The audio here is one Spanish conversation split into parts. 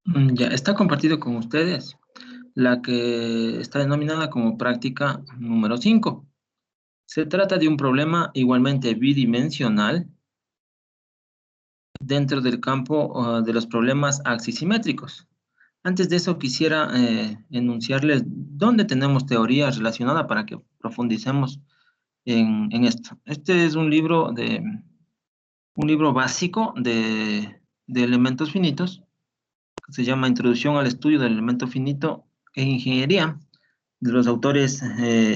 Ya está compartido con ustedes la que está denominada como práctica número 5. Se trata de un problema igualmente bidimensional dentro del campo de los problemas axisimétricos. Antes de eso quisiera enunciarles dónde tenemos teoría relacionada para que profundicemos en esto. Este es un libro básico de elementos finitos, que se llama Introducción al estudio del elemento finito en ingeniería, de los autores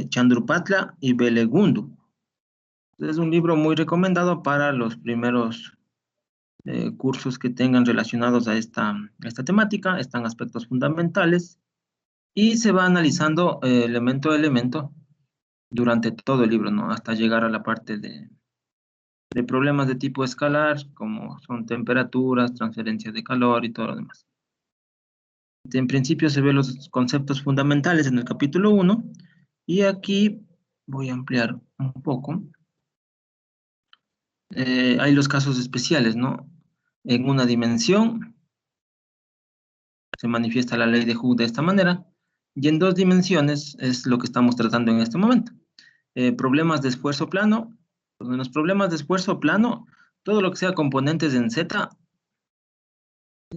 Chandrupatla y Belegundu. Es un libro muy recomendado para los primeros cursos que tengan relacionados a esta temática. Están aspectos fundamentales y se va analizando elemento a elemento durante todo el libro, ¿no? Hasta llegar a la parte de problemas de tipo escalar, como son temperaturas, transferencia de calor y todo lo demás. En principio se ven los conceptos fundamentales en el capítulo 1 y aquí voy a ampliar un poco. Hay los casos especiales, ¿no? En una dimensión se manifiesta la ley de Hooke de esta manera, y en dos dimensiones es lo que estamos tratando en este momento. Problemas de esfuerzo plano. Pues en los problemas de esfuerzo plano, todo lo que sea componentes en Z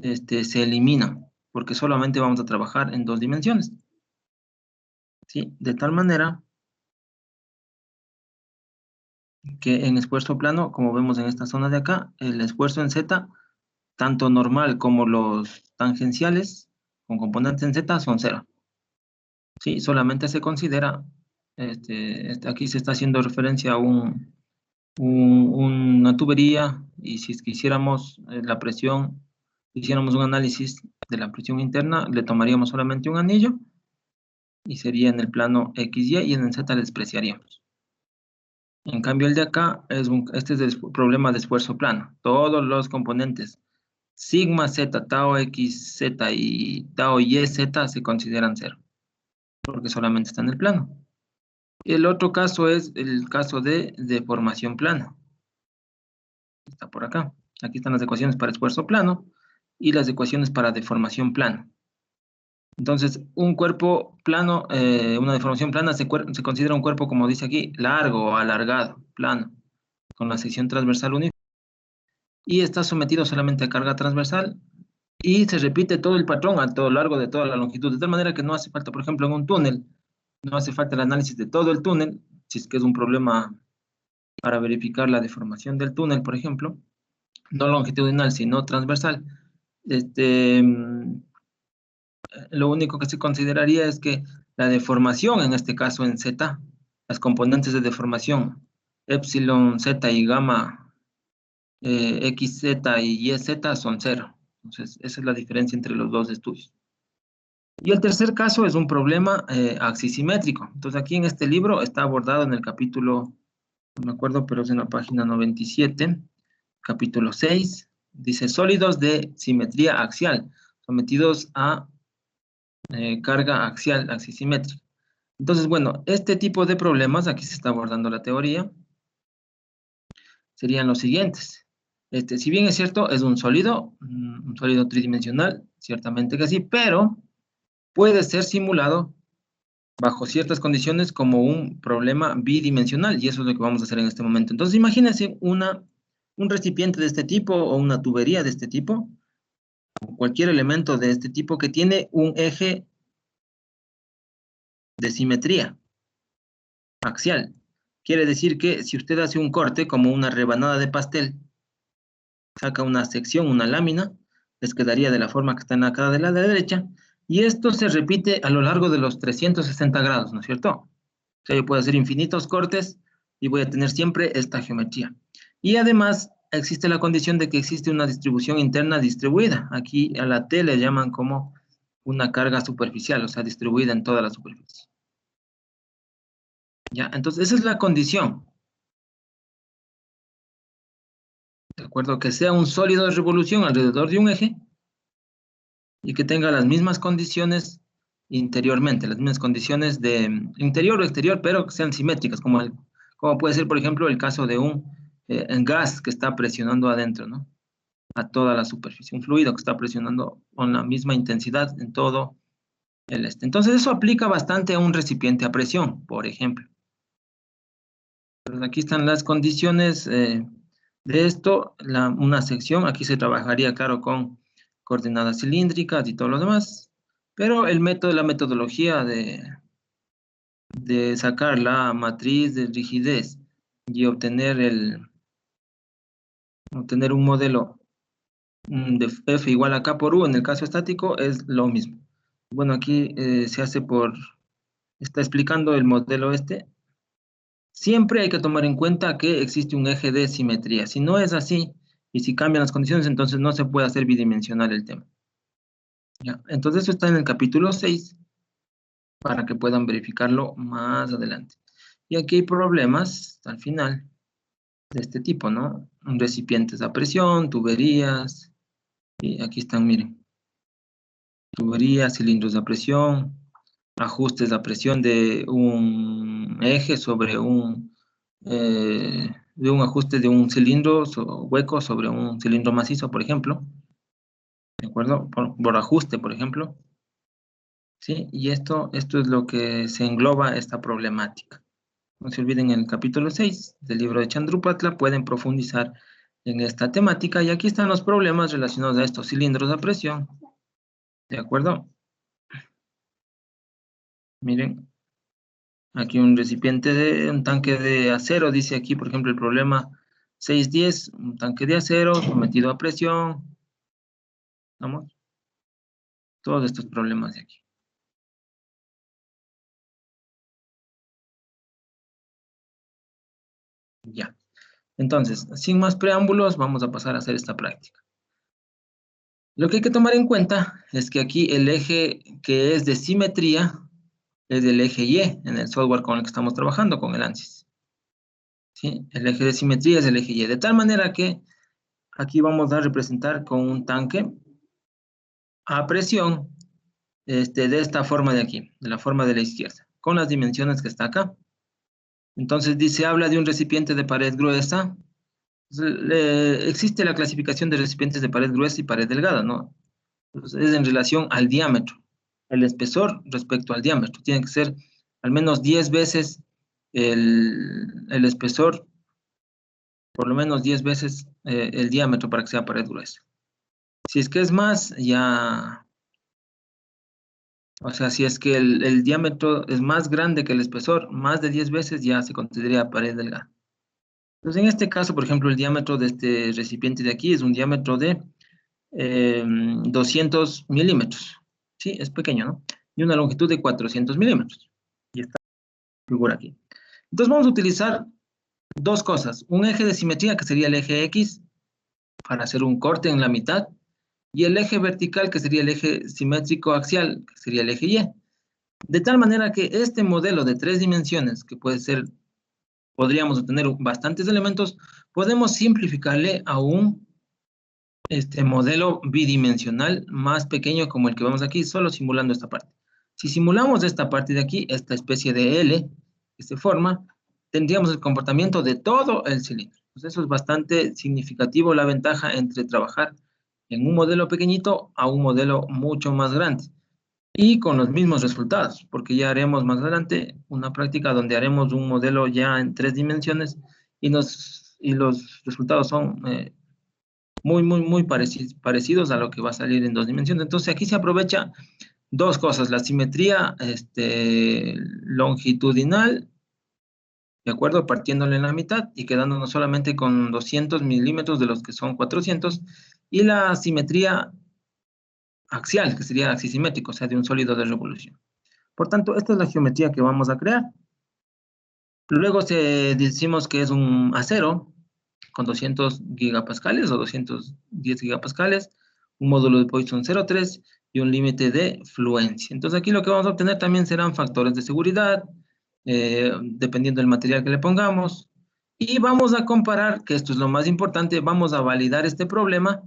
se elimina, porque solamente vamos a trabajar en dos dimensiones. ¿Sí? De tal manera que en esfuerzo plano, como vemos en esta zona de acá, el esfuerzo en Z, tanto normal como los tangenciales, con componentes en Z, son cero. Sí, solamente se considera, aquí se está haciendo referencia a una tubería, y si quisiéramos la presión, hiciéramos un análisis de la presión interna, le tomaríamos solamente un anillo, y sería en el plano XY, y en el Z le despreciaríamos. En cambio, el de acá, este es el problema de esfuerzo plano. Todos los componentes sigma Z, tau X, Z y tau Y, Z se consideran cero, porque solamente está en el plano. El otro caso es el caso de deformación plana. Está por acá. Aquí están las ecuaciones para esfuerzo plano y las ecuaciones para deformación plana. Entonces, un cuerpo plano, una deformación plana se considera un cuerpo, como dice aquí, largo o alargado, plano, con la sección transversal única, y está sometido solamente a carga transversal, y se repite todo el patrón a lo largo de toda la longitud, de tal manera que no hace falta, por ejemplo, en un túnel, no hace falta el análisis de todo el túnel, si es que es un problema para verificar la deformación del túnel, por ejemplo, no longitudinal, sino transversal. Lo único que se consideraría es que la deformación, en este caso en Z, las componentes de deformación, epsilon, Z y gamma, XZ y YZ son cero. Entonces, esa es la diferencia entre los dos estudios. Y el tercer caso es un problema axisimétrico. Entonces, aquí en este libro está abordado en el capítulo, no me acuerdo, pero es en la página 97, capítulo 6, dice sólidos de simetría axial, sometidos a carga axial, axisimétrica. Entonces, bueno, este tipo de problemas, aquí se está abordando la teoría, serían los siguientes. Si bien es cierto, es un sólido tridimensional, ciertamente que sí, pero puede ser simulado bajo ciertas condiciones como un problema bidimensional, y eso es lo que vamos a hacer en este momento. Entonces, imagínense un recipiente de este tipo o una tubería de este tipo, o cualquier elemento de este tipo que tiene un eje de simetría axial. Quiere decir que si usted hace un corte como una rebanada de pastel, saca una sección, una lámina, les quedaría de la forma que está en la cara de la derecha, y esto se repite a lo largo de los 360 grados, ¿no es cierto? O sea, yo puedo hacer infinitos cortes y voy a tener siempre esta geometría. Y además existe la condición de que existe una distribución interna distribuida. Aquí a la T le llaman como una carga superficial, o sea, distribuida en toda la superficie. ¿Ya? Entonces, esa es la condición. ¿De acuerdo? Que sea un sólido de revolución alrededor de un eje y que tenga las mismas condiciones interiormente, las mismas condiciones de interior o exterior, pero que sean simétricas, como puede ser, por ejemplo, el caso de un gas que está presionando adentro, ¿no? a toda la superficie. Un fluido que está presionando con la misma intensidad en todo el este. Entonces eso aplica bastante a un recipiente a presión, por ejemplo. Entonces, aquí están las condiciones de esto, una sección, aquí se trabajaría, claro, con coordenadas cilíndricas y todo lo demás, pero el método, la metodología de sacar la matriz de rigidez y obtener un modelo de F igual a K por U en el caso estático es lo mismo. Bueno, aquí se hace está explicando el modelo este. Siempre hay que tomar en cuenta que existe un eje de simetría. Si no es así, y si cambian las condiciones, entonces no se puede hacer bidimensional el tema. ¿Ya? Entonces eso está en el capítulo 6, para que puedan verificarlo más adelante. Y aquí hay problemas, al final, de este tipo, ¿no? Recipientes a presión, tuberías, y aquí están, miren. Tuberías, cilindros a presión, ajustes a presión de un eje sobre de un ajuste de un cilindro hueco sobre un cilindro macizo, por ejemplo. ¿De acuerdo? Por ajuste, por ejemplo. ¿Sí? Y esto es lo que se engloba esta problemática. No se olviden, en el capítulo 6 del libro de Chandrupatla pueden profundizar en esta temática, y aquí están los problemas relacionados a estos cilindros a presión. ¿De acuerdo? Miren, aquí un recipiente un tanque de acero, dice aquí, por ejemplo, el problema 610, un tanque de acero sometido a presión. ¿Vamos? Todos estos problemas de aquí. Ya. Entonces, sin más preámbulos, vamos a pasar a hacer esta práctica. Lo que hay que tomar en cuenta es que aquí el eje que es de simetría es el eje Y en el software con el que estamos trabajando, con el ANSYS. ¿Sí? El eje de simetría es el eje Y, de tal manera que aquí vamos a representar con un tanque a presión de esta forma de aquí, de la forma de la izquierda, con las dimensiones que está acá. Entonces dice, habla de un recipiente de pared gruesa. Existe la clasificación de recipientes de pared gruesa y pared delgada, ¿no? Entonces, es en relación al diámetro, el espesor respecto al diámetro. Tiene que ser al menos 10 veces el espesor, por lo menos 10 veces el diámetro para que sea pared gruesa. Si es que es más, ya... O sea, si es que el diámetro es más grande que el espesor, más de 10 veces ya se consideraría pared delgada. Entonces, en este caso, por ejemplo, el diámetro de este recipiente de aquí es un diámetro de 200 milímetros. Sí, es pequeño, ¿no? Y una longitud de 400 milímetros. Y esta figura aquí. Entonces vamos a utilizar dos cosas. Un eje de simetría, que sería el eje X, para hacer un corte en la mitad, y el eje vertical, que sería el eje simétrico axial, que sería el eje Y. De tal manera que este modelo de 3 dimensiones, que podríamos obtener bastantes elementos, podemos simplificarle a un modelo bidimensional más pequeño como el que vemos aquí, solo simulando esta parte. Si simulamos esta parte de aquí, esta especie de L que se forma, tendríamos el comportamiento de todo el cilindro. Pues eso es bastante significativo, la ventaja entre trabajar en un modelo pequeñito a un modelo mucho más grande. Y con los mismos resultados, porque ya haremos más adelante una práctica donde haremos un modelo ya en 3 dimensiones y los resultados son muy parecidos a lo que va a salir en 2 dimensiones. Entonces aquí se aprovecha dos cosas, la simetría longitudinal, ¿de acuerdo? Partiéndole en la mitad y quedándonos solamente con 200 milímetros de los que son 400, y la simetría axial, que sería axisimétrico, o sea, de un sólido de revolución. Por tanto, esta es la geometría que vamos a crear. Luego decimos que es un acero con 200 gigapascales o 210 gigapascales, un módulo de Poisson 0,3 y un límite de fluencia. Entonces aquí lo que vamos a obtener también serán factores de seguridad, dependiendo del material que le pongamos. Y vamos a comparar, que esto es lo más importante, vamos a validar este problema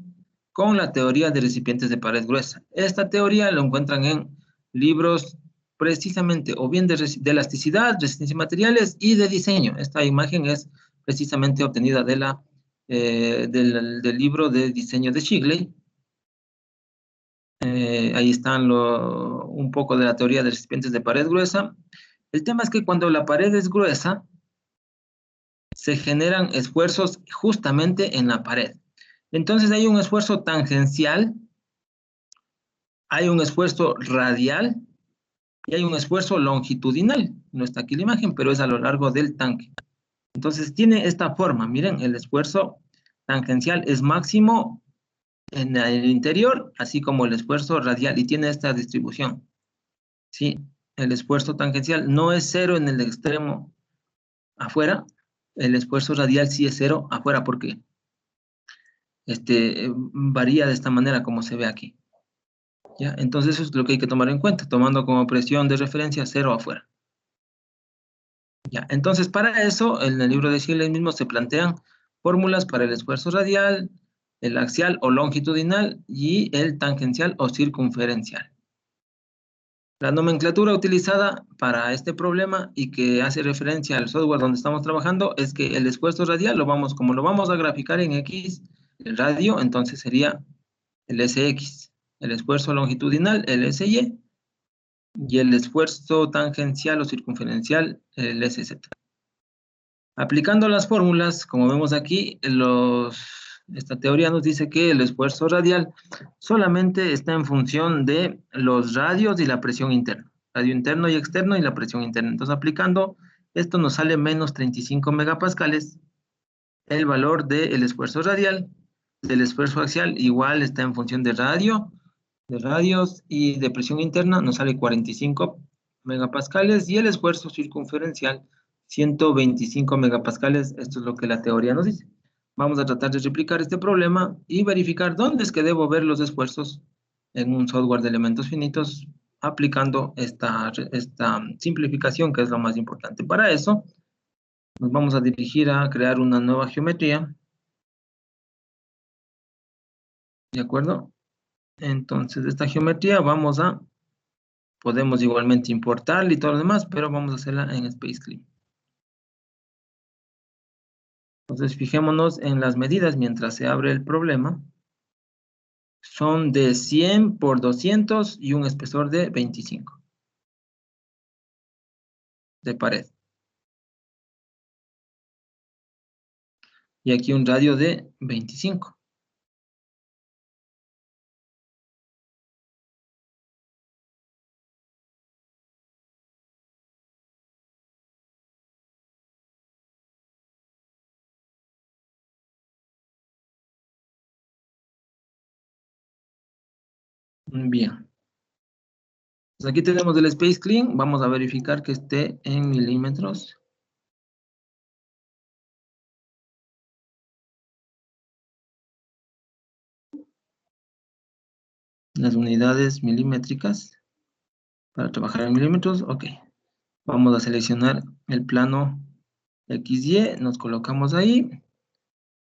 con la teoría de recipientes de pared gruesa. Esta teoría lo encuentran en libros precisamente, o bien de elasticidad, resistencia de materiales y de diseño. Esta imagen es precisamente obtenida de la del libro de diseño de Shigley. Ahí están un poco de la teoría de recipientes de pared gruesa. El tema es que cuando la pared es gruesa, se generan esfuerzos justamente en la pared. Entonces hay un esfuerzo tangencial, hay un esfuerzo radial y hay un esfuerzo longitudinal. No está aquí la imagen, pero es a lo largo del tanque. Entonces tiene esta forma. Miren, el esfuerzo tangencial es máximo en el interior, así como el esfuerzo radial, y tiene esta distribución. ¿Sí? El esfuerzo tangencial no es cero en el extremo afuera, el esfuerzo radial sí es cero afuera, porque varía de esta manera como se ve aquí. ¿Ya? Entonces eso es lo que hay que tomar en cuenta, tomando como presión de referencia cero afuera. ¿Ya? Entonces para eso, en el libro de Shigley mismo se plantean fórmulas para el esfuerzo radial, el axial o longitudinal y el tangencial o circunferencial. La nomenclatura utilizada para este problema y que hace referencia al software donde estamos trabajando es que el esfuerzo radial, como lo vamos a graficar en X, el radio, entonces sería el SX, el esfuerzo longitudinal, el SY, y el esfuerzo tangencial o circunferencial, el SZ. Aplicando las fórmulas, como vemos aquí, esta teoría nos dice que el esfuerzo radial solamente está en función de los radios y la presión interna. Radio interno y externo y la presión interna. Entonces, aplicando esto nos sale menos 35 megapascales. El valor del esfuerzo radial, del esfuerzo axial, igual está en función de radios y de presión interna, nos sale 45 megapascales. Y el esfuerzo circunferencial, 125 megapascales. Esto es lo que la teoría nos dice. Vamos a tratar de replicar este problema y verificar dónde es que debo ver los esfuerzos en un software de elementos finitos aplicando esta simplificación, que es lo más importante. Para eso, nos vamos a dirigir a crear una nueva geometría. ¿De acuerdo? Entonces, esta geometría podemos igualmente importarla y todo lo demás, pero vamos a hacerla en Space Clean. Entonces, fijémonos en las medidas mientras se abre el problema. Son de 100 por 200 y un espesor de 25 de pared. Y aquí un radio de 25. Bien. Pues aquí tenemos el Space Clean. Vamos a verificar que esté en milímetros. Las unidades milimétricas. Para trabajar en milímetros, ok. Vamos a seleccionar el plano XY, nos colocamos ahí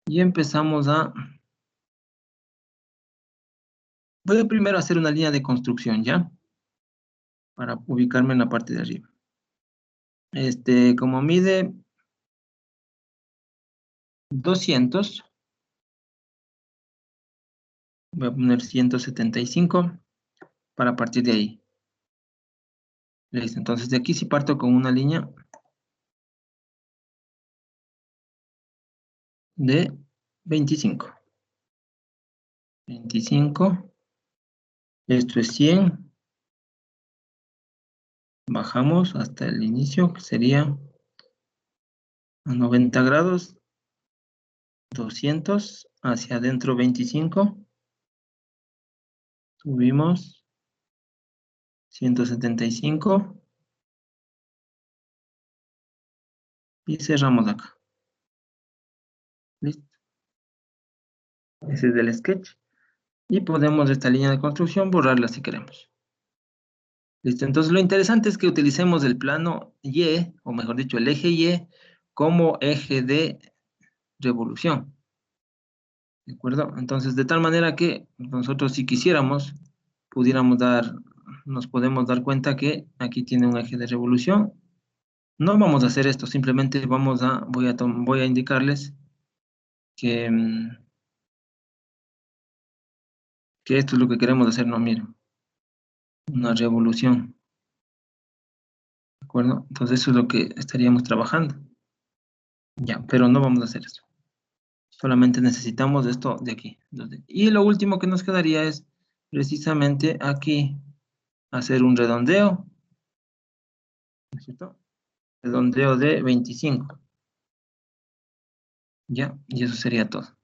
y empezamos voy a primero hacer una línea de construcción, ¿ya? Para ubicarme en la parte de arriba. Como mide 200, voy a poner 175 para partir de ahí. Listo, entonces de aquí sí parto con una línea de 25. 25, esto es 100. Bajamos hasta el inicio, que sería a 90 grados, 200, hacia adentro 25, subimos 175 y cerramos acá. Listo. Ese es el sketch. Y podemos esta línea de construcción borrarla si queremos. Listo. Entonces lo interesante es que utilicemos el plano Y, o mejor dicho, el eje Y, como eje de revolución. ¿De acuerdo? Entonces, de tal manera que nosotros, si quisiéramos, nos podemos dar cuenta que aquí tiene un eje de revolución. No vamos a hacer esto, simplemente voy a indicarles que, que esto es lo que queremos hacer, no, miren, una revolución, ¿de acuerdo? Entonces eso es lo que estaríamos trabajando. Ya, pero no vamos a hacer eso. Solamente necesitamos esto de aquí. Y lo último que nos quedaría es precisamente aquí hacer un redondeo, ¿no es cierto? Redondeo de 25. Ya, y eso sería todo.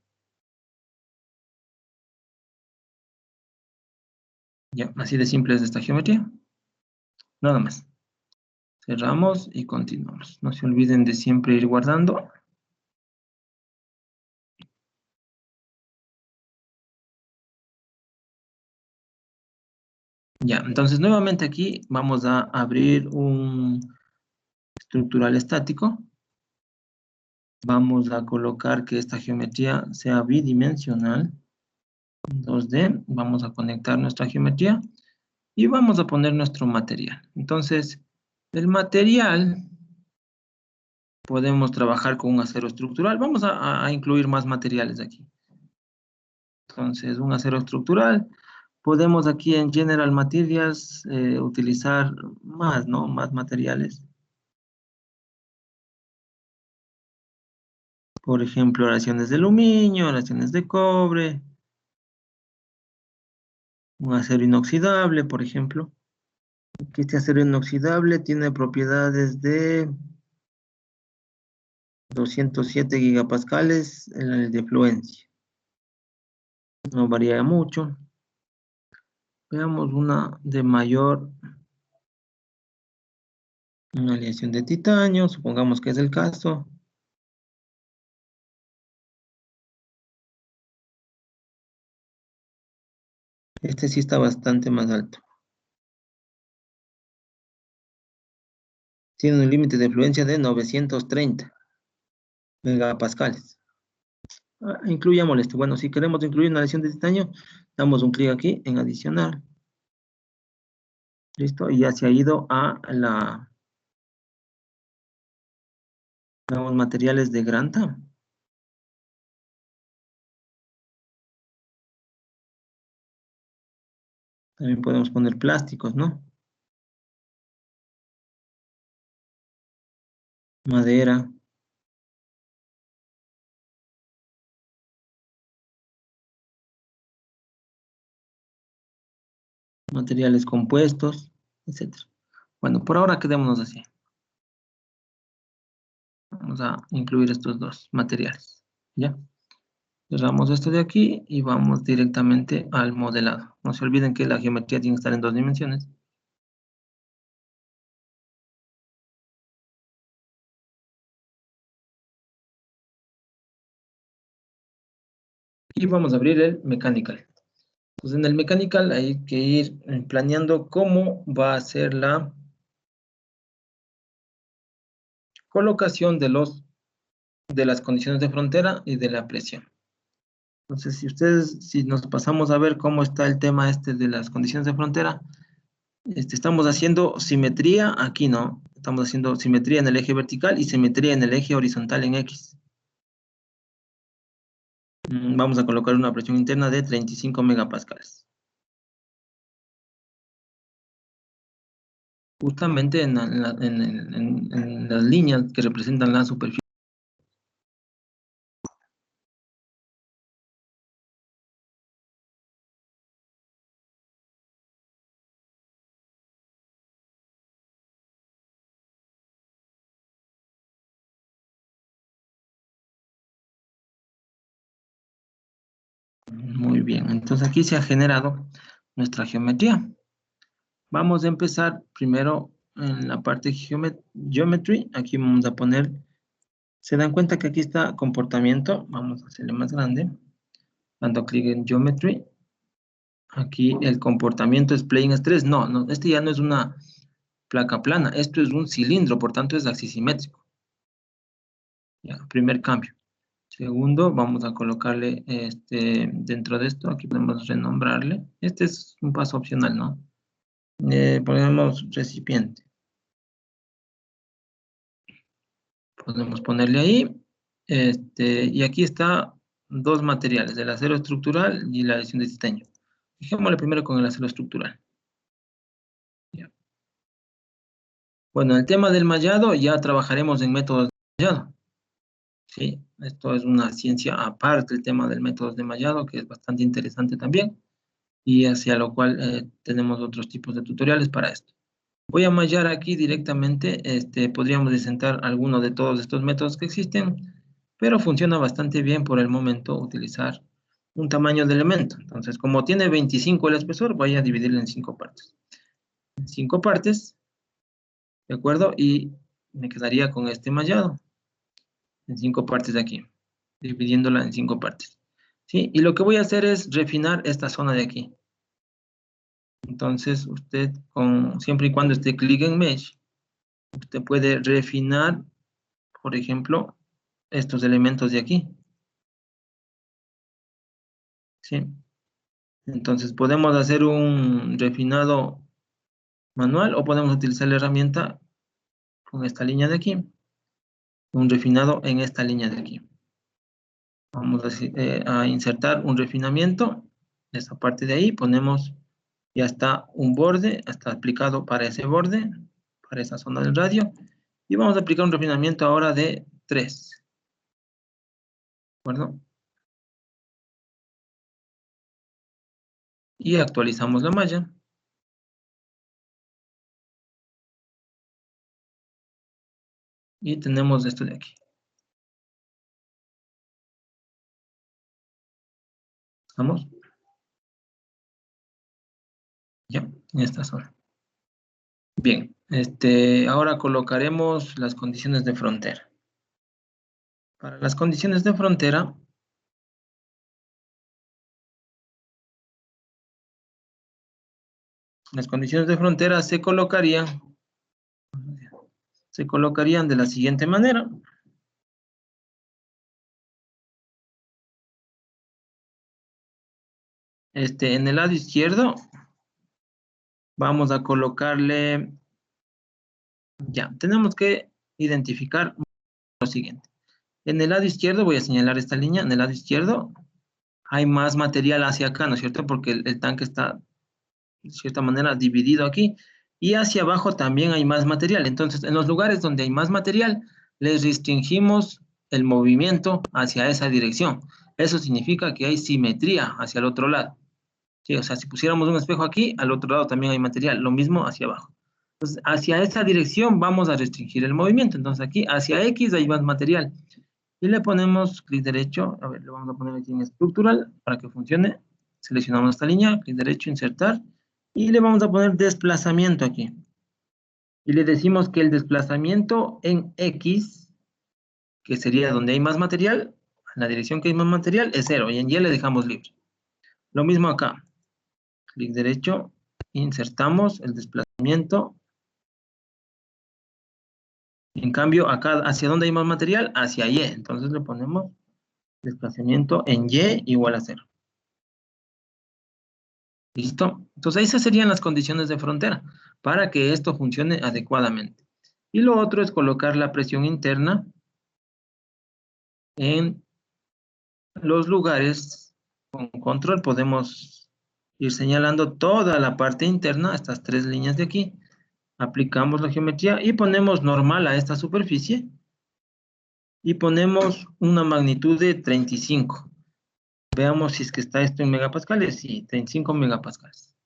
Ya, así de simple es esta geometría. Nada más. Cerramos y continuamos. No se olviden de siempre ir guardando. Ya, entonces nuevamente aquí vamos a abrir un estructural estático. Vamos a colocar que esta geometría sea bidimensional. 2D. Vamos a conectar nuestra geometría y vamos a poner nuestro material. Entonces, el material podemos trabajar con un acero estructural. Vamos a incluir más materiales aquí. Entonces, un acero estructural. Podemos aquí en General Materials utilizar más, ¿no? Más materiales. Por ejemplo, aleaciones de aluminio, aleaciones de cobre, un acero inoxidable, por ejemplo. Aquí este acero inoxidable tiene propiedades de 207 gigapascales en el de fluencia. No varía mucho. Veamos una de mayor, una aleación de titanio, supongamos que es el caso. Este sí está bastante más alto. Tiene un límite de fluencia de 930 megapascales. Incluyámosle esto. Bueno, si queremos incluir una aleación de titanio, damos un clic aquí en adicionar. Listo, y ya se ha ido a los materiales de Granta. También podemos poner plásticos, ¿no? Madera, materiales compuestos, etcétera. Bueno, por ahora quedémonos así. Vamos a incluir estos dos materiales. ¿Ya? Cerramos esto de aquí y vamos directamente al modelado. No se olviden que la geometría tiene que estar en 2 dimensiones. Y vamos a abrir el mechanical. Entonces en el mechanical hay que ir planeando cómo va a ser la colocación de las condiciones de frontera y de la presión. Entonces, si nos pasamos a ver cómo está el tema este de las condiciones de frontera, estamos haciendo simetría, aquí no, estamos haciendo simetría en el eje vertical y simetría en el eje horizontal en X. Vamos a colocar una presión interna de 35 megapascales. Justamente en las líneas que representan la superficie. Muy bien, entonces aquí se ha generado nuestra geometría. Vamos a empezar primero en la parte geometry. Aquí vamos a poner, se dan cuenta que aquí está comportamiento. Vamos a hacerle más grande. Dando clic en geometry. Aquí el comportamiento es plane stress. No, no, este ya no es una placa plana. Esto es un cilindro, por tanto es axisimétrico. Ya, primer cambio. Segundo, vamos a colocarle dentro de esto. Aquí podemos renombrarle. Este es un paso opcional, ¿no? Ponemos recipiente. Podemos ponerle ahí. Y aquí está dos materiales, el acero estructural y la adición de titanio. Fijémosle primero con el acero estructural. Ya. Bueno, el tema del mallado, ya trabajaremos en métodos de mallado. Sí, esto es una ciencia aparte, el tema del método de mallado, que es bastante interesante también, y hacia lo cual tenemos otros tipos de tutoriales para esto. Voy a mallar aquí directamente, podríamos desentar alguno de todos estos métodos que existen, pero funciona bastante bien por el momento utilizar un tamaño de elemento. Entonces, como tiene 25 el espesor, voy a dividirlo en 5 partes. En 5 partes, ¿de acuerdo? Y me quedaría con este mallado en 5 partes de aquí, dividiéndola en 5 partes. ¿Sí? Y lo que voy a hacer es refinar esta zona de aquí. Entonces, usted, siempre y cuando esté clic en Mesh, usted puede refinar, por ejemplo, estos elementos de aquí. ¿Sí? Entonces, podemos hacer un refinado manual o podemos utilizar la herramienta con esta línea de aquí. Un refinado en esta línea de aquí. Vamos a insertar un refinamiento. Esta parte de ahí ponemos, ya está un borde, está aplicado para ese borde, para esa zona del radio. Y vamos a aplicar un refinamiento ahora de 3. ¿De acuerdo? Y actualizamos la malla. Y tenemos esto de aquí. ¿Estamos? Ya, en esta zona. Bien, ahora colocaremos las condiciones de frontera. Para las condiciones de frontera, se colocarían de la siguiente manera. En el lado izquierdo vamos a colocarle, ya, tenemos que identificar lo siguiente. En el lado izquierdo voy a señalar esta línea, en el lado izquierdo hay más material hacia acá, ¿no es cierto? Porque el tanque está de cierta manera dividido aquí, y hacia abajo también hay más material. Entonces, en los lugares donde hay más material, les restringimos el movimiento hacia esa dirección. Eso significa que hay simetría hacia el otro lado. ¿Sí? O sea, si pusiéramos un espejo aquí, al otro lado también hay material, lo mismo hacia abajo. Entonces, hacia esa dirección vamos a restringir el movimiento. Entonces, aquí hacia X hay más material. Y le ponemos clic derecho, a ver, le vamos a poner aquí en estructural para que funcione. Seleccionamos esta línea, clic derecho, insertar, y le vamos a poner desplazamiento aquí. Y le decimos que el desplazamiento en X, que sería donde hay más material, en la dirección que hay más material, es 0, y en Y le dejamos libre. Lo mismo acá. Clic derecho, insertamos el desplazamiento. En cambio, acá, ¿hacia dónde hay más material? Hacia Y. Entonces le ponemos desplazamiento en Y igual a 0. ¿Listo? Entonces esas serían las condiciones de frontera para que esto funcione adecuadamente. Y lo otro es colocar la presión interna en los lugares con control. Podemos ir señalando toda la parte interna, estas 3 líneas de aquí. Aplicamos la geometría y ponemos normal a esta superficie. Y ponemos una magnitud de 35. Veamos si es que está esto en megapascales. Sí, 35 megapascales.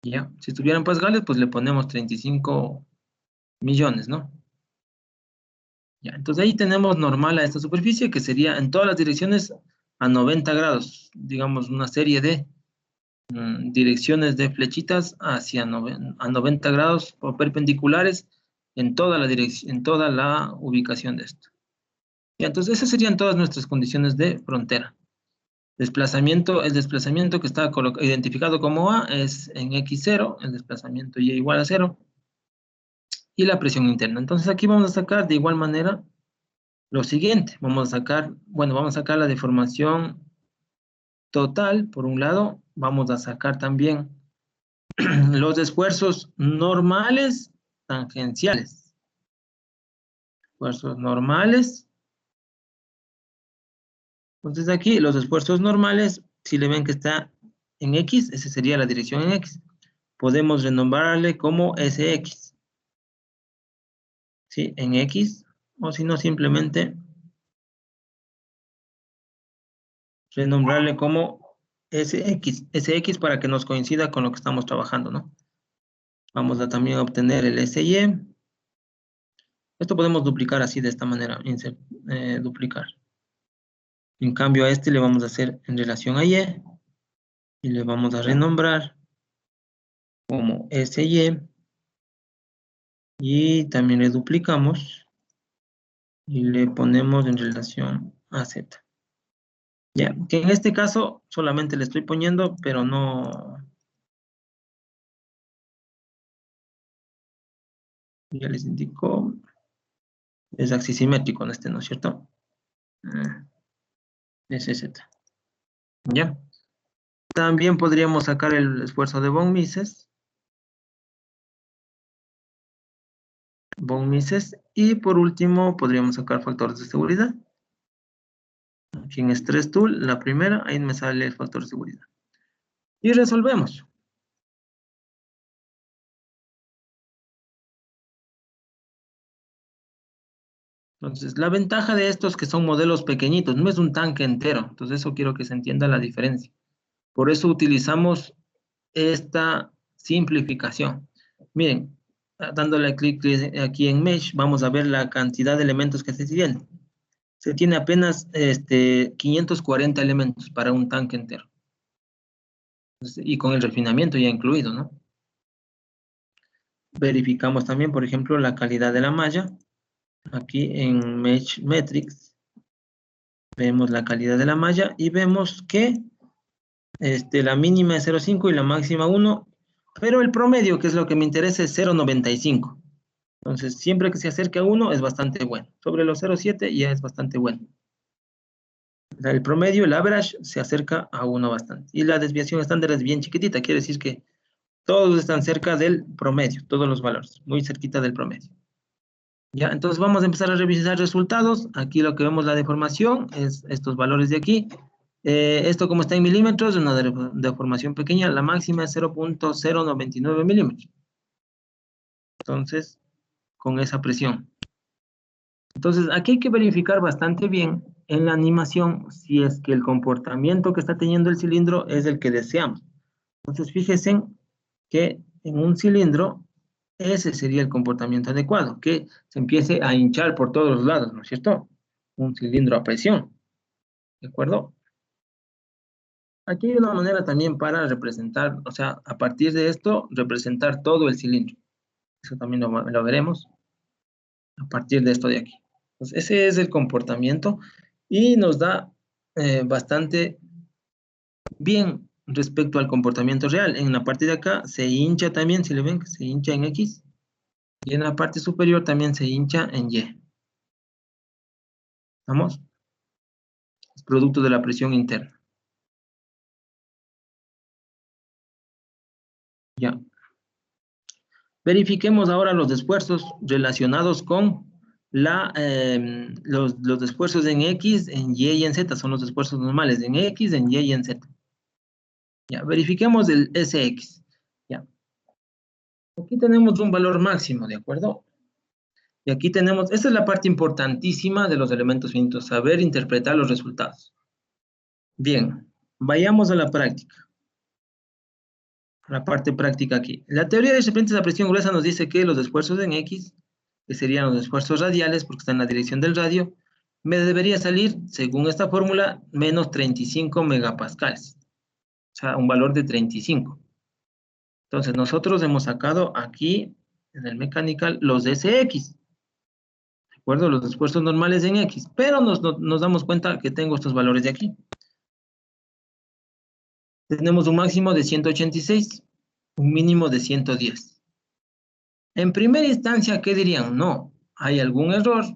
Ya, si estuvieran pascales, pues le ponemos 35 millones, ¿no? Ya, entonces ahí tenemos normal a esta superficie, que sería en todas las direcciones a 90 grados. Digamos, una serie de direcciones de flechitas hacia a 90 grados o perpendiculares en toda la dirección, en toda la ubicación de esto. Ya, entonces esas serían todas nuestras condiciones de frontera. Desplazamiento, el desplazamiento que está identificado como A es en X0, el desplazamiento Y igual a 0, y la presión interna. Entonces aquí vamos a sacar de igual manera lo siguiente. Vamos a sacar, bueno, vamos a sacar la deformación total, por un lado. Vamos a sacar también los esfuerzos normales tangenciales. Esfuerzos normales Entonces aquí los esfuerzos normales, si le ven que está en X, esa sería la dirección en X. Podemos renombrarle como SX. ¿Sí? En X, o si no, simplemente renombrarle como SX para que nos coincida con lo que estamos trabajando, ¿no? Vamos a también obtener el SY. Esto podemos duplicar así de esta manera, duplicar. En cambio a este le vamos a hacer en relación a Y y le vamos a renombrar como SY y también le duplicamos y le ponemos en relación a Z. Ya, que en este caso solamente le estoy poniendo, pero no... Ya les indico, es axisimétrico en este, ¿no es cierto? SZ. Ya. También podríamos sacar el esfuerzo de von Mises. Y por último podríamos sacar factores de seguridad. Aquí en Stress Tool, la primera, ahí me sale el factor de seguridad. Y resolvemos. Entonces, la ventaja de estos es que son modelos pequeñitos, no es un tanque entero. Entonces, eso quiero que se entienda la diferencia. Por eso utilizamos esta simplificación. Miren, dándole clic aquí en Mesh, vamos a ver la cantidad de elementos que se tienen. Se tiene apenas 540 elementos para un tanque entero. Entonces, y con el refinamiento ya incluido, ¿no? Verificamos también, por ejemplo, la calidad de la malla. Aquí en Mesh Metrics vemos la calidad de la malla y vemos que la mínima es 0,5 y la máxima 1, pero el promedio, que es lo que me interesa, es 0,95. Entonces, siempre que se acerque a 1 es bastante bueno. Sobre los 0,7 ya es bastante bueno. El promedio, el average, se acerca a 1 bastante. Y la desviación estándar es bien chiquitita, quiere decir que todos están cerca del promedio, todos los valores, muy cerquita del promedio. Ya, entonces vamos a empezar a revisar resultados. Aquí lo que vemos la deformación es estos valores de aquí. Esto como está en milímetros, es una deformación pequeña. La máxima es 0,099 milímetros. Entonces, con esa presión. Entonces, aquí hay que verificar bastante bien en la animación si es que el comportamiento que está teniendo el cilindro es el que deseamos. Entonces, fíjense que en un cilindro ese sería el comportamiento adecuado, que se empiece a hinchar por todos los lados, ¿no es cierto? Un cilindro a presión, ¿de acuerdo? Aquí hay una manera también para representar, o sea, a partir de esto, representar todo el cilindro. Eso también lo veremos a partir de esto de aquí. Entonces, ese es el comportamiento y nos da bastante bien respecto al comportamiento real. En la parte de acá se hincha también, si le ven, que se hincha en X. Y en la parte superior también se hincha en Y. ¿Vamos? Es producto de la presión interna. Ya. Verifiquemos ahora los esfuerzos relacionados con los esfuerzos en X, en Y y en Z. Son los esfuerzos normales en X, en Y y en Z. Ya, verifiquemos el SX. Ya. Aquí tenemos un valor máximo, ¿de acuerdo? Y aquí tenemos, esta es la parte importantísima de los elementos finitos, saber interpretar los resultados. Bien, vayamos a la práctica. La parte práctica aquí. La teoría de recipientes a presión gruesa nos dice que los esfuerzos en X, que serían los esfuerzos radiales, porque están en la dirección del radio, me debería salir, según esta fórmula, menos 35 megapascales. O sea, un valor de 35. Entonces, nosotros hemos sacado aquí, en el mecanical, los SX. ¿De acuerdo? Los esfuerzos normales en X. Pero nos damos cuenta que tengo estos valores de aquí. Tenemos un máximo de 186, un mínimo de 110. En primera instancia, ¿qué dirían? No, hay algún error,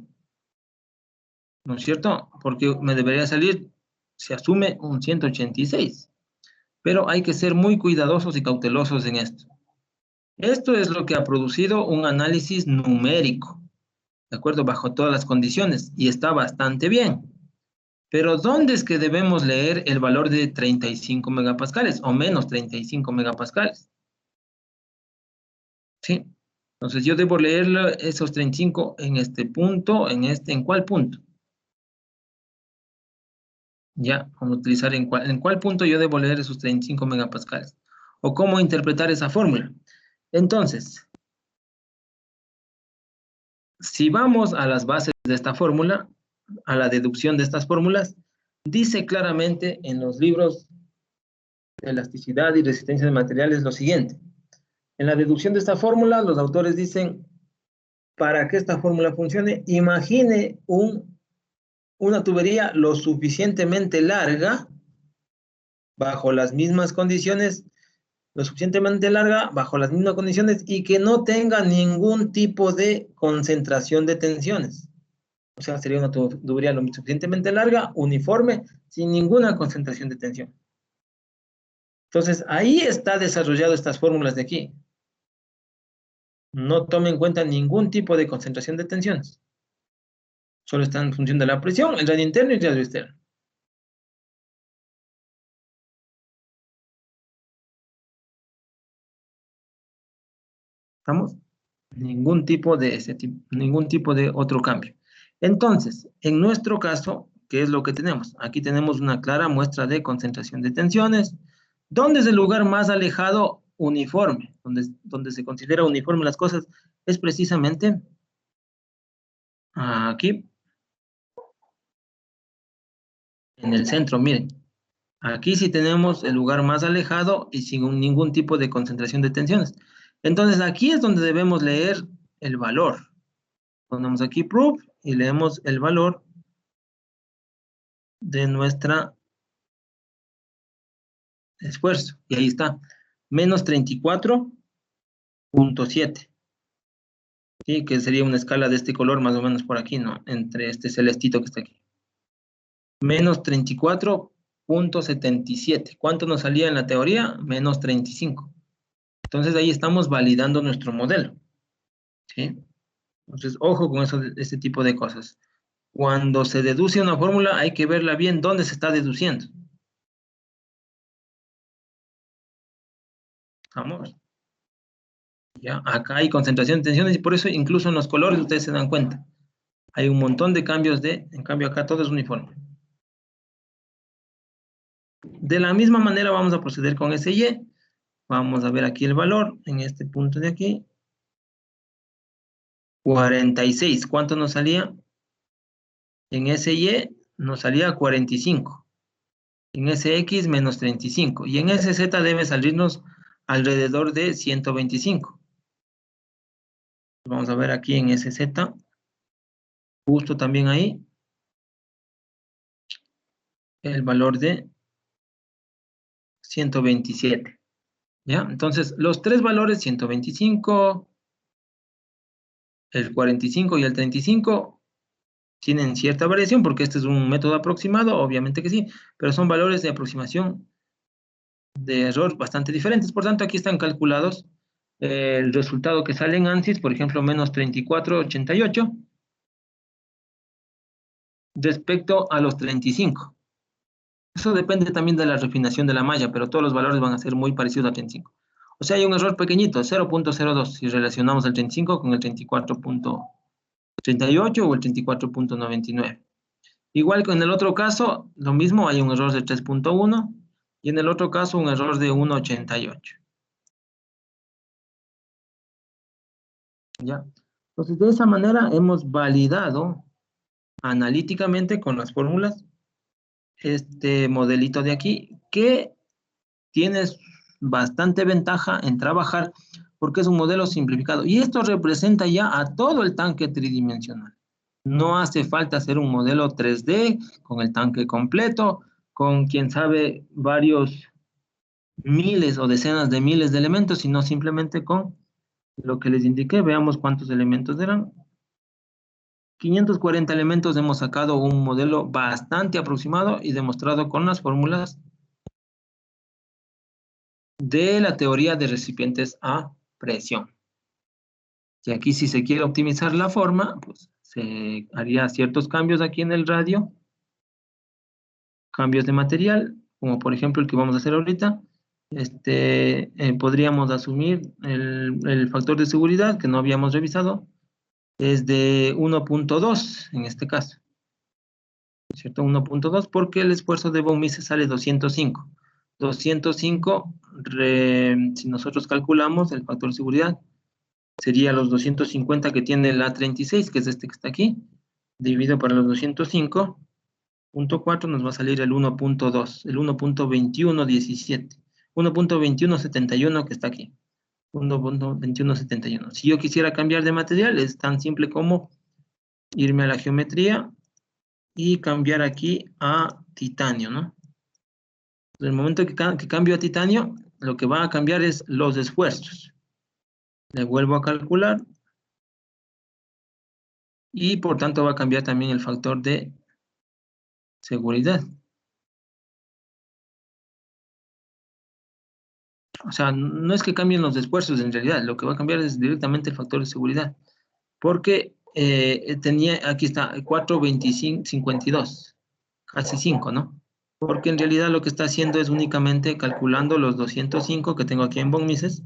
¿no es cierto? Porque me debería salir, se asume un 186. Pero hay que ser muy cuidadosos y cautelosos en esto. Esto es lo que ha producido un análisis numérico, ¿de acuerdo? Bajo todas las condiciones, y está bastante bien. Pero ¿dónde es que debemos leer el valor de 35 megapascales o menos 35 megapascales? ¿Sí? Entonces yo debo leer esos 35 en este punto, ¿en cuál punto? Ya, vamos a utilizar en cuál punto yo debo leer esos 35 megapascales. O cómo interpretar esa fórmula. Entonces, si vamos a las bases de esta fórmula, a la deducción de estas fórmulas, dice claramente en los libros de elasticidad y resistencia de materiales lo siguiente. En la deducción de esta fórmula, los autores dicen, para que esta fórmula funcione, imagine una tubería lo suficientemente larga, bajo las mismas condiciones, lo suficientemente larga, bajo las mismas condiciones, y que no tenga ningún tipo de concentración de tensiones. O sea, sería una tubería lo suficientemente larga, uniforme, sin ninguna concentración de tensión. Entonces, ahí está desarrollado estas fórmulas de aquí. No tome en cuenta ningún tipo de concentración de tensiones. Solo está en función de la presión, el radio interno y el radio externo. ¿Estamos? Ningún tipo de otro cambio. Entonces, en nuestro caso, ¿qué es lo que tenemos? Aquí tenemos una clara muestra de concentración de tensiones. ¿Dónde es el lugar más alejado uniforme? Donde se considera uniforme las cosas, es precisamente aquí, en el centro, miren. Aquí sí tenemos el lugar más alejado y sin ningún tipo de concentración de tensiones. Entonces, aquí es donde debemos leer el valor. Ponemos aquí proof y leemos el valor de nuestra esfuerzo. Y ahí está, menos 34.7. ¿Sí? Que sería una escala de este color más o menos por aquí, ¿no? Entre este celestito que está aquí. Menos 34.77. ¿Cuánto nos salía en la teoría? Menos 35. Entonces ahí estamos validando nuestro modelo. ¿Sí? Entonces, ojo con este tipo de cosas. Cuando se deduce una fórmula, hay que verla bien dónde se está deduciendo. Vamos. ¿Ya? Acá hay concentración de tensiones y por eso incluso en los colores ustedes se dan cuenta. Hay un montón de cambios en cambio acá todo es uniforme. De la misma manera vamos a proceder con SY. Vamos a ver aquí el valor en este punto de aquí. 46. ¿Cuánto nos salía? En SY nos salía 45. En SX menos 35. Y en SZ debe salirnos alrededor de 125. Vamos a ver aquí en SZ. Justo también ahí. El valor de 127. ¿Ya? Entonces, los tres valores, 125, el 45 y el 35, tienen cierta variación porque este es un método aproximado, obviamente que sí, pero son valores de aproximación de error bastante diferentes. Por tanto, aquí están calculados el resultado que sale en ANSYS, por ejemplo, menos 34.88, respecto a los 35. Eso depende también de la refinación de la malla, pero todos los valores van a ser muy parecidos al 35. O sea, hay un error pequeñito, 0.02, si relacionamos el 35 con el 34.38 o el 34.99. Igual que en el otro caso, lo mismo, hay un error de 3.1 y en el otro caso un error de 1.88. ¿Ya? Entonces, de esa manera hemos validado analíticamente con las fórmulas este modelito de aquí, que tienes bastante ventaja en trabajar porque es un modelo simplificado. Y esto representa ya a todo el tanque tridimensional. No hace falta hacer un modelo 3D con el tanque completo, con quién sabe varios miles o decenas de miles de elementos, sino simplemente con lo que les indiqué. Veamos cuántos elementos eran. 540 elementos, hemos sacado un modelo bastante aproximado y demostrado con las fórmulas de la teoría de recipientes a presión. Y aquí si se quiere optimizar la forma, pues se haría ciertos cambios aquí en el radio cambios de material, como por ejemplo el que vamos a hacer ahorita. Podríamos asumir el factor de seguridad que no habíamos revisado, es de 1.2 en este caso, ¿cierto? 1.2 porque el esfuerzo de von Mises sale 205. 205, si nosotros calculamos el factor de seguridad, sería los 250 que tiene la 36, que es este que está aquí, dividido por los 205.4 nos va a salir el 1.2, el 1.2117, 1.2171 que está aquí, 1.2171. Si yo quisiera cambiar de material, es tan simple como irme a la geometría y cambiar aquí a titanio, ¿no? En el momento que cambio a titanio, lo que va a cambiar es los esfuerzos. Le vuelvo a calcular y por tanto va a cambiar también el factor de seguridad. O sea, no es que cambien los esfuerzos en realidad, lo que va a cambiar es directamente el factor de seguridad. Porque aquí está, 4.25.52, casi 5, ¿no? Porque en realidad lo que está haciendo es únicamente calculando los 205 que tengo aquí en von Mises,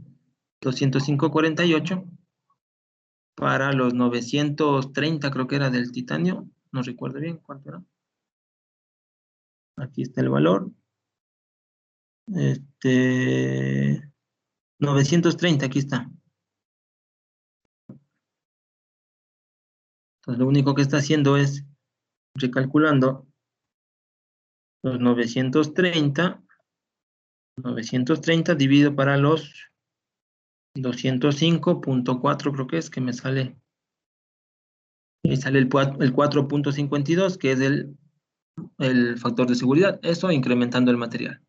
205.48, para los 930 creo que era del titanio, no recuerdo bien cuánto era. Aquí está el valor. 930, aquí está. Entonces lo único que está haciendo es recalculando los 930 dividido para los 205.4 creo que es que me sale. Y sale el 4.52 que es el factor de seguridad. Eso incrementando el material.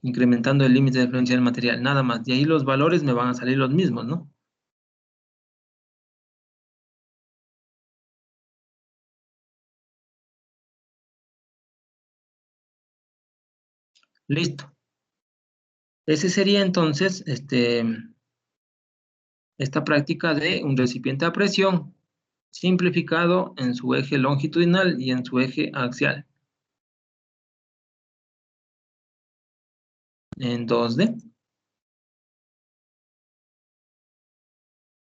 Incrementando el límite de influencia del material, nada más. Y ahí los valores me van a salir los mismos, ¿no? Listo. Ese sería entonces esta práctica de un recipiente a presión simplificado en su eje longitudinal y en su eje axial. En 2D.